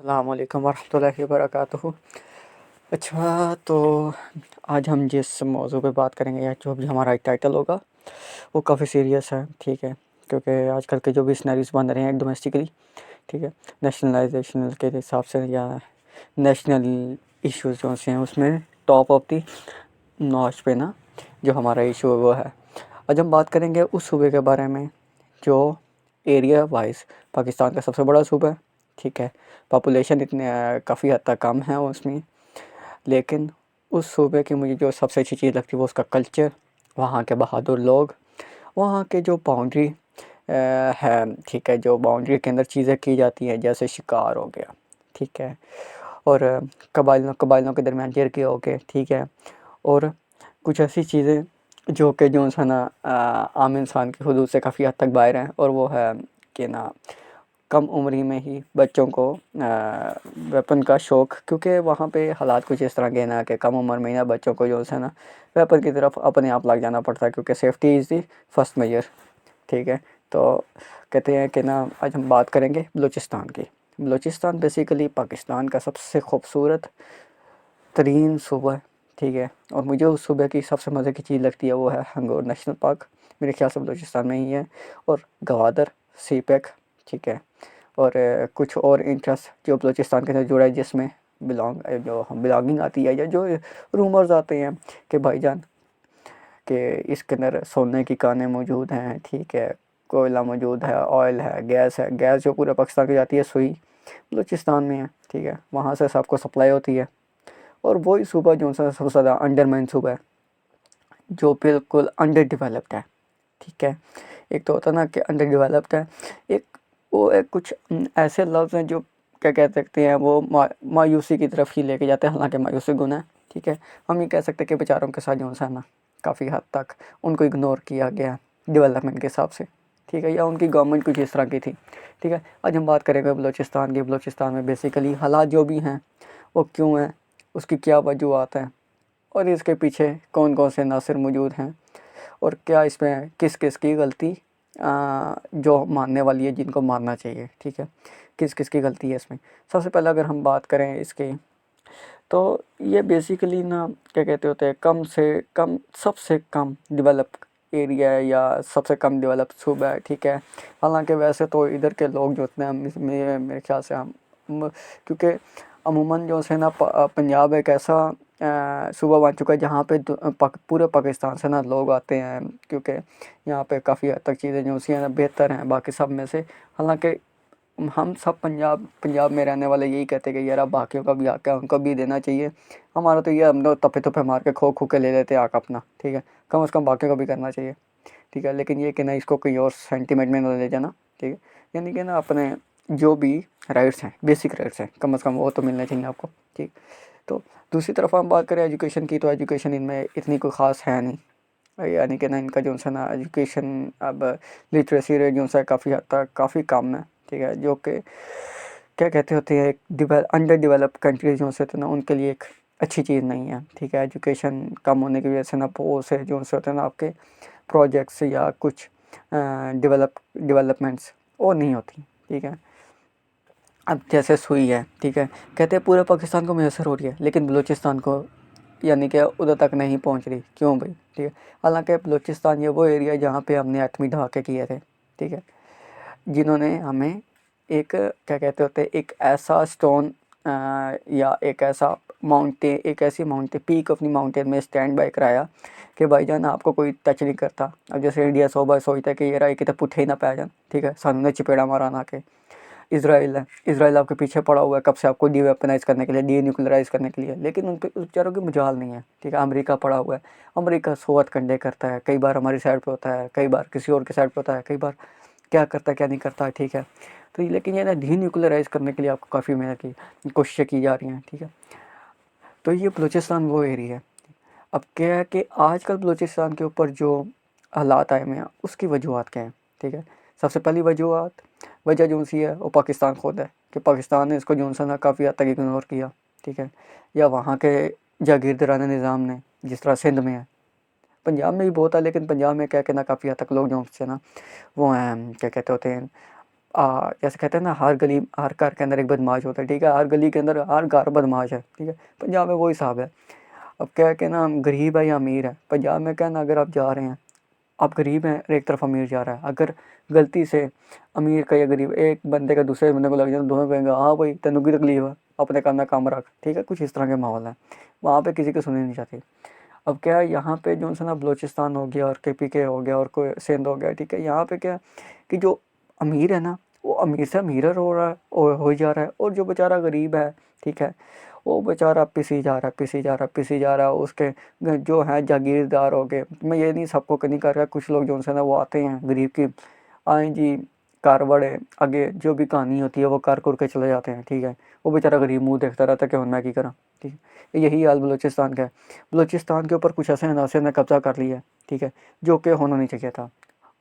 अस्सलाम वालेकुम वरहमतुल्लाहि वबरकातुहू। अच्छा, तो आज हम जिस मौज़ू पे बात करेंगे या जो भी हमारा टाइटल होगा वो काफ़ी सीरियस है, ठीक है? क्योंकि आजकल के जो भी सिनेरियोज़ बन रहे हैं डोमेस्टिकली, ठीक है? नेशनलाइजेशन के हिसाब से या नेशनल इश्यूज़ जो से हैं उसमें टॉप ऑफ द नॉच पे ना जो हमारा इशू है वो है। आज हम बात करेंगे उस सूबे के बारे में जो एरिया वाइज़ पाकिस्तान का सबसे बड़ा सूबा है, ठीक है? पॉपुलेशन इतने काफ़ी हद तक कम है उसमें, लेकिन उस सूबे की मुझे जो सबसे अच्छी चीज़ लगती है वो उसका कल्चर, वहाँ के बहादुर लोग, वहाँ के जो बाउंड्री है, ठीक है? जो बाउंड्री के अंदर चीज़ें की जाती हैं जैसे शिकार हो गया, ठीक है? और कबाइलों के दरमियान जरगे हो गए, ठीक है? और कुछ ऐसी चीज़ें जो कि जो है ना आम इंसान की हदूद से काफ़ी हद तक बाहर हैं, और वो है कि ना कम उम्र ही में ही बच्चों को वेपन का शौक़, क्योंकि वहाँ पे हालात कुछ इस तरह के ना कि कम उम्र में ही ना बच्चों को जो है ना वेपन की तरफ अपने आप लग जाना पड़ता है, क्योंकि safety is the first major, ठीक है? तो कहते हैं कि ना आज हम बात करेंगे बलूचिस्तान की। बलूचिस्तान बेसिकली पाकिस्तान का सबसे खूबसूरत तरीन सूबा है, ठीक है? और मुझे उस सूबे की सबसे मज़े की चीज़ लगती है वो है हंगोर नेशनल पार्क, मेरे ख्याल से बलूचिस्तान में ही है, और गवादर सी पैक, ठीक है? और कुछ और इंटरेस्ट जो बलूचिस्तान के साथ जुड़ा है, जिसमें जो हम बिलोंगिंग आती है या जो रूमर्स आते हैं कि भाईजान कि इसके अंदर सोने की कानें मौजूद हैं, ठीक है? कोयला मौजूद है, ऑयल है, गैस जो पूरे पाकिस्तान की जाती है सुई बलूचिस्तान में है, ठीक है? वहाँ से सबको सप्लाई होती है। और वही सूबा जो सा सबसे ज़्यादा अंडरमाइंड सूबा है, जो बिल्कुल अंडर डेवलप्ड है, ठीक है? एक तो होता है ना कि अंडर डेवलप्ड है, एक वो एक कुछ ऐसे लफ्ज़ हैं जो क्या कह सकते हैं वो मायूसी की तरफ ही लेके जाते हैं, हालांकि मायूसी गुनाह है, ठीक है? हम ये कह सकते हैं कि बेचारों के साथ जो है ना काफ़ी हद तक उनको इग्नोर किया गया डेवलपमेंट के हिसाब से, ठीक है? या उनकी गवर्नमेंट कुछ इस तरह की थी, ठीक है? आज हम बात करेंगे बलूचिस्तान की। बलूचिस्तान में बेसिकली हालात जो भी हैं वो क्यों हैं, उसकी क्या वजूहत हैं, और इसके पीछे कौन कौन से अनासर मौजूद हैं, और क्या इसमें किस किस की गलती जो मानने वाली है, जिनको मानना चाहिए, ठीक है? किस किस की गलती है इसमें। सबसे पहले अगर हम बात करें इसकी, तो ये बेसिकली ना क्या कहते होते हैं, कम से कम सबसे कम डेवलप एरिया है या सबसे कम डेवलप सूबा है, ठीक है? हालांकि वैसे तो इधर के लोग जो होते हैं मेरे ख्याल से क्योंकि अमूमन जो है ना पंजाब एक ऐसा सूबा बन चुका है जहाँ पे पूरे पाकिस्तान से ना लोग आते हैं, क्योंकि यहाँ पे काफ़ी हद तक चीज़ें जो है ना बेहतर हैं बाकी सब में से। हालांकि हम सब पंजाब में रहने वाले यही कहते हैं कि यार बाकियों का भी हक है, उनको भी देना चाहिए। हमारा तो ये हम लोग तपे तपे मार के खो खो के ले लेते हैं हक अपना, ठीक है? कम से कम बाकियों को भी करना चाहिए, ठीक है? लेकिन ये कि ना इसको कोई और सेंटिमेंट में ना ले जाना, ठीक है? यानी कि ना अपने जो भी राइट्स हैं, बेसिक राइट्स हैं, कम से कम वो तो मिलने चाहिए आपको, ठीक? तो दूसरी तरफ हम बात करें एजुकेशन की, तो एजुकेशन इनमें इतनी कोई ख़ास है नहीं, यानी कि ना इनका जो है ना एजुकेशन अब लिटरेसी रेट जो है काफ़ी हद तक काफ़ी कम है, ठीक है? जो कि क्या कहते होते हैं एक अंडर डेवलप्ड कंट्रीज जो होते हैं ना उनके लिए एक अच्छी चीज़ नहीं है, ठीक है? एजुकेशन कम होने की वजह से ना बहुत से जो होते हैं ना आपके प्रोजेक्ट्स या कुछ डेवलपमेंट्स वो नहीं होती, ठीक है? अब जैसे सुई है, ठीक है? कहते हैं पूरे पाकिस्तान को मैसर हो रही है, लेकिन बलूचिस्तान को यानी कि उधर तक नहीं पहुंच रही, क्यों भाई, ठीक है? हालांकि बलूचिस्तान ये वो एरिया है जहाँ पे हमने एटमी ढहाके किए थे, ठीक है? जिन्होंने हमें एक क्या कहते होते हैं एक ऐसा स्टोन या एक ऐसा माउंटेन, एक ऐसी माउंटेन पीक अपनी माउंटेन में स्टैंड बाय कराया कि भाईजान आपको कोई टच नहीं करता। अब जैसे इंडिया सोचता है कि ये रहा कि तो पुट्ठे ही ना पै जान, ठीक है? सानू ने चपेड़ा मारा ना के। इसराइल है, इसराइल आपके पीछे पड़ा हुआ है कब से, आपको डीवेपनाइज करने के लिए, डी-न्यूक्लियराइज करने के लिए, लेकिन उन पे उस बेचारों की मजाल नहीं है, ठीक है? अमेरिका पड़ा हुआ है, अमेरिका सोवत कंडे करता है, कई बार हमारी साइड पे होता है, कई बार किसी और के साइड पे होता है, कई बार क्या करता है क्या नहीं करता है, ठीक है? तो लेकिन ये ना डी-न्यूक्लियराइज करने के लिए आपको काफ़ी मेहनत की कोशिशें की जा रही हैं, ठीक है? तो ये बलूचिस्तान वो एरिया है। अब क्या है कि आजकल बलूचिस्तान के ऊपर जो हालात आए हुए हैं उसकी वजूहत क्या हैं, ठीक है? सबसे पहली वजह जो सी है वो पाकिस्तान खुद है, कि पाकिस्तान ने इसको जो सा ना काफ़ी हद तक इग्नोर किया, ठीक है? या वहाँ के जागीरदाराना निज़ाम ने, जिस तरह सिंध में है, पंजाब में भी बहुत है, लेकिन पंजाब में क्या कहना काफ़ी हद तक लोग जो से ना वो हैं क्या कहते होते हैं जैसे कहते हैं ना, हर गली हर घर के अंदर एक बदमाश होता है, ठीक है, हर गली के अंदर हर घर बदमाश है, ठीक है। पंजाब में वो हिसाब है। अब क्या है कि ना, गरीब है या अमीर है, पंजाब में क्या है ना, अगर आप जा रहे हैं, आप गरीब हैं और एक तरफ अमीर जा रहा है, अगर गलती से अमीर का या गरीब एक बंदे का दूसरे बंदे को लग जाए तो दोनों कहेंगे हाँ भाई तेनू की तकलीफ है, अपने काम में काम रख, ठीक है। कुछ इस तरह के माहौल है, वहाँ पे किसी को सुननी नहीं चाहती। अब क्या है, यहाँ पे जो है ना, बलूचिस्तान हो गया और KPK हो गया और कोई सिंध हो गया, ठीक है, यहाँ पे क्या है कि जो अमीर है ना, वो अमीर से अमीर हो रहा है, हो ही जा रहा है, और जो बेचारा गरीब है, ठीक है, वो बेचारा पिसी जा रहा है, पिसी जा रहा है, पिसी जा रहा है। उसके जो है जागीरदार हो गए, मैं ये नहीं सबको नहीं कर रहा, कुछ लोग जो है ना वो आते हैं गरीब की, आए जी कार बड़े आगे जो भी कहानी होती है वो कार कुर के चले जाते हैं, ठीक है। वो बेचारा गरीब मुंह देखता रहता है कि मैं की करा, ठीक है। यही हाल बलूचिस्तान का है। बलूचिस्तान के ऊपर कुछ ऐसे अनासर ने कब्जा कर लिया है, ठीक है, जो कि होना नहीं चाहिए था।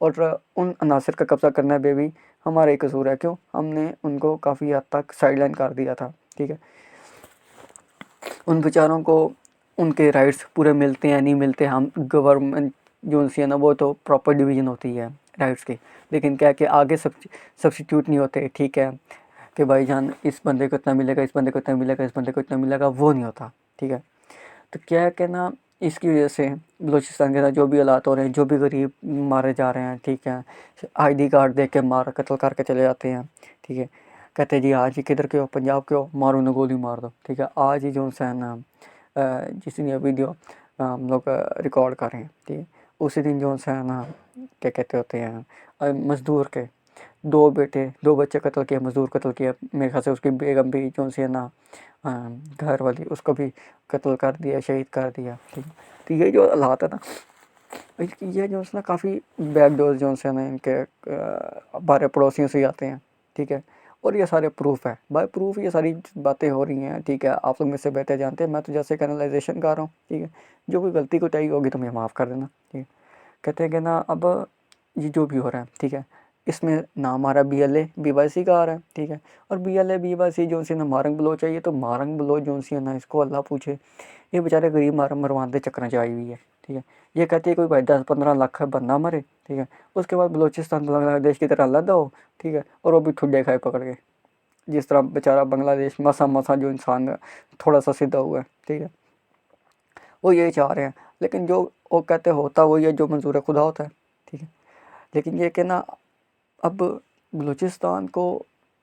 और उन अनासर का कब्जा करने पे भी हमारा ही कसूर है, क्यों, हमने उनको काफ़ी हद तक साइडलाइन कर दिया था, ठीक है। उन बेचारों को उनके राइट्स पूरे मिलते हैं नहीं मिलते, हम गवर्नमेंट जो सी है ना, वो तो प्रॉपर डिवीज़न होती है राइट्स की, लेकिन क्या है कि आगे सब्स्टिट्यूट नहीं होते, ठीक है, कि भाईजान इस बंदे को इतना मिलेगा, इस बंदे को इतना मिलेगा, इस बंदे को इतना मिलेगा, वो नहीं होता, ठीक है। तो क्या है कि ना, इसकी वजह से बलूचिस्तान के अंदर जो भी हालात हो रहे हैं, जो भी गरीब मारे जा रहे हैं, ठीक है, ID कार्ड देख के मार कत्ल करके चले जाते हैं, ठीक है। कहते हैं जी आज ही किधर के हो, पंजाब के हो, मारो ना गोली मार दो, ठीक है। आज ही जो है ना जिसने वीडियो हम लोग रिकॉर्ड कर रहे हैं, ठीक है, उसी दिन जो है ना, क्या कहते होते हैं, मजदूर के दो बेटे दो बच्चे कत्ल किए, मजदूर कत्ल किया, मेरे ख्याल से उसकी बेगम भी जो है ना, घर वाली, उसको भी कत्ल कर दिया, शहीद कर दिया, ठीक है। तो ये जो हालात है ना, ये जो है ना काफ़ी बैकडोर जो है ना इनके हमारे पड़ोसियों से आते हैं, ठीक है। और ये सारे प्रूफ है, बाय प्रूफ ये सारी बातें हो रही हैं, ठीक है। आप लोग मुझसे बेहतर जानते हैं, मैं तो जैसे कैनलाइजेशन कर रहा हूँ, ठीक है। जो कोई गलती कोताही होगी तो मुझे माफ़ कर देना, ठीक है। कहते हैं कि ना, अब ये जो भी हो रहा है, ठीक है, इसमें ना हमारा BLA BYC का आ रहा है, ठीक है। और BLA BYC जो सी ना मारंग बलोच चाहिए, तो मारंग बलोच जो सी है ना, इसको अल्लाह पूछे, ये बेचारे गरीब मरवाते चक्कर में आई हुई है, ठीक है। ये कहती है कोई भाई 10-15 लाख का बंदा मरे, ठीक है, उसके बाद बलोचिस्तान बांग्लादेश की तरह अलग हो, ठीक है, और वो भी ठुड्डे खाए पकड़ के, जिस तरह बेचारा बांग्लादेश मसा मसा जो इंसान थोड़ा सा सीधा हुआ है, ठीक है, वो यही चाह रहे हैं। लेकिन जो वो कहते होता वही है, जो मंजूर खुदा होता है, ठीक है। लेकिन ये कि ना, अब बलूचिस्तान को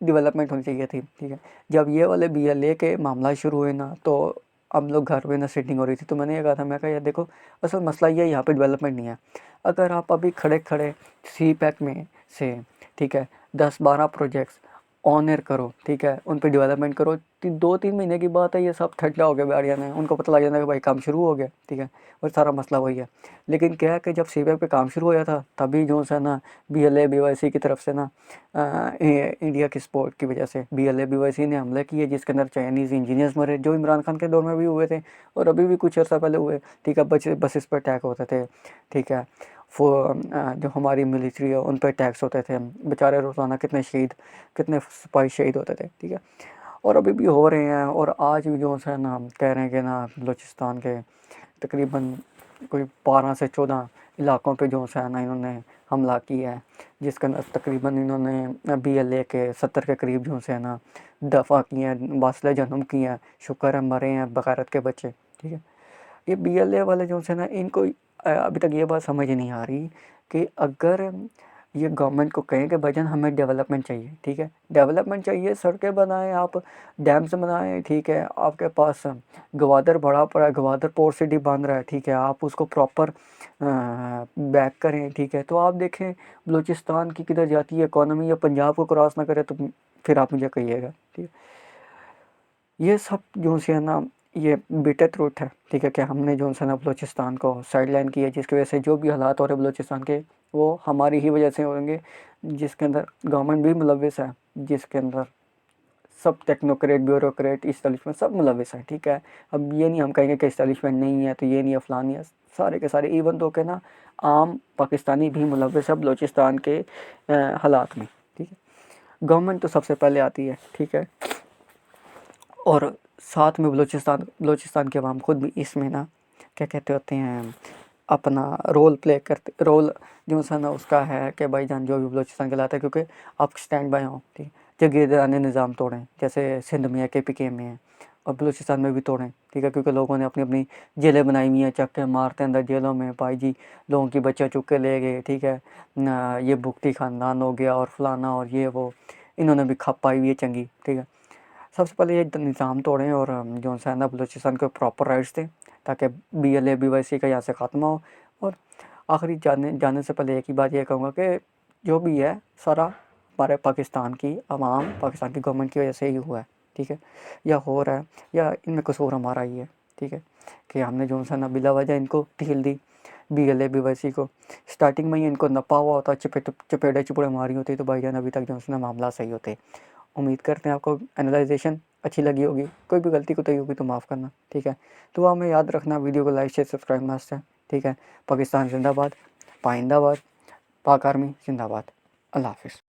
डेवलपमेंट होनी चाहिए थी, ठीक है। जब ये वाले BLA के मामला शुरू हुए ना, तो हम लोग घर में ना सीटिंग हो रही थी, तो मैंने ये कहा था, मैं कहा यार देखो, असल मसला ये यहाँ पे डेवलपमेंट नहीं है। अगर आप अभी खड़े खड़े CPEC में से, ठीक है, 10-12 प्रोजेक्ट्स ऑनर करो, ठीक है, उन पे डेवलपमेंट करो, 2-3 महीने की बात है, ये सब ठंडा हो गया बैठ जाना, उनको पता लग जाता है कि भाई काम शुरू हो गया, ठीक है, और सारा मसला वही है। लेकिन क्या है कि जब CPEC पे काम शुरू होया था, तभी जो है ना BLA BYC की तरफ से ना इंडिया की सपोर्ट की वजह से BLA BYC ने हमले किए, जिसके अंदर चाइनीज़ इंजीनियर्स मरे, जो इमरान खान के दौर में भी हुए थे और अभी भी कुछ अर्सा पहले हुए, ठीक है। बसेस पर अटैक होते थे, ठीक है। जो हमारी मिलिट्री है उन पर अटैक्स होते थे, बेचारे रोज़ाना कितने सिपाही शहीद होते थे, ठीक है। और अभी भी हो रहे हैं, और आज भी जो है ना कह रहे हैं कि ना बलूचिस्तान के तकरीबन कोई 12 से 14 इलाकों पे जो है ना इन्होंने हमला किया है, जिसके अंदर तकरीबन इन्होंने BLA के 70 के करीब जो है ना दफ़ा किए हैं, वास्ले जन्म किए हैं, शुक्र है मरे हैं बगारत के बच्चे, ठीक है। ये BLA वाले जो है ना, इनको अभी तक ये बात समझ नहीं आ रही कि अगर ये गवर्नमेंट को कहें कि भाईजान हमें डेवलपमेंट चाहिए, ठीक है, डेवलपमेंट चाहिए, सड़कें बनाएं आप, डैम्स बनाएं, ठीक है, आपके पास गवादर बड़ा पड़ा है, गवादर पोर्ट सिटी बन रहा है, ठीक है, आप उसको प्रॉपर बैक करें, ठीक है। तो आप देखें बलूचिस्तान की किधर जाती है इकॉनमी, या पंजाब को क्रॉस ना करे, तो फिर आप मुझे कहिएगा, ठीक है। ये सब जो है ना, ये बिटर ट्रूथ है, ठीक है, कि हमने जो है ना बलूचिस्तान को साइडलाइन किया, जिसकी वजह से जो भी हालात हो रहे हैं बलूचिस्तान के, वो हमारी ही वजह से होंगे, जिसके अंदर गवर्नमेंट भी मुलविस है, जिसके अंदर सब टेक्नोक्रेट ब्यूरोक्रेट इस्टेब्लिशमेंट सब मुलविस है, ठीक है। अब ये नहीं हम कहेंगे कि इस्टेब्लिशमेंट नहीं है तो ये नहीं है फलानी है, सारे के सारे, इवन तो के ना आम पाकिस्तानी भी मुलविस है बलूचिस्तान के हालात में, ठीक है। गवर्नमेंट तो सबसे पहले आती है, ठीक है, और साथ में बलूचिस्तान के अवाम खुद भी इसमें ना क्या कहते होते हैं अपना रोल प्ले करते, रोल जो सा ना उसका है कि भाईजान जो भी बलूचिस्तान कहलाता है, क्योंकि आप स्टैंड बाय हो, ठीक। जागीरदारानी निज़ाम तोड़ें, जैसे सिंध में है, KPK में है, और बलूचिस्तान में भी तोड़ें, ठीक है, क्योंकि लोगों ने अपनी अपनी जेलें बनाई हुई हैं, चक के मारते हैं अंदर जेलों में, भाई जी लोगों की बच्चे चुक के ले गए, ठीक है ना, ये भुगती खानदान हो गया और फलाना और ये वो, इन्होंने भी खप पाई हुई है चंगी, ठीक है। सबसे पहले ये निज़ाम तोड़ें और जो है ना बलूचिस्तान को प्रॉपर राइट्स दें, ताकि BLA BYC का यहाँ से ख़त्म हो। और आखिरी जाने जाने से पहले एक ही बात ये कहूँगा कि जो भी है सारा हमारे पाकिस्तान की आवाम, पाकिस्तान की गवर्नमेंट की वजह से ही हुआ है, ठीक है, या हो रहा है, या इनमें कसूर हमारा ही है, ठीक है, कि हमने जो है ना बिला वजह इनको ढील दी, BLA BYC को। स्टार्टिंग में ही इनको नपा हुआ होता, चपेड़े चुपड़े मारी होती, तो भाईजान अभी तक जो है ना मामला सही होते। उम्मीद करते हैं आपको एनालाइजेशन अच्छी लगी होगी, कोई भी गलती कोताही होगी तो माफ़ करना, ठीक है। दुआ में याद रखना, वीडियो को लाइक शेयर सब्सक्राइब मस्त है, ठीक है। पाकिस्तान जिंदाबाद, पाइंदाबाद, पाक आर्मी जिंदाबाद। अल्लाह हाफिज़।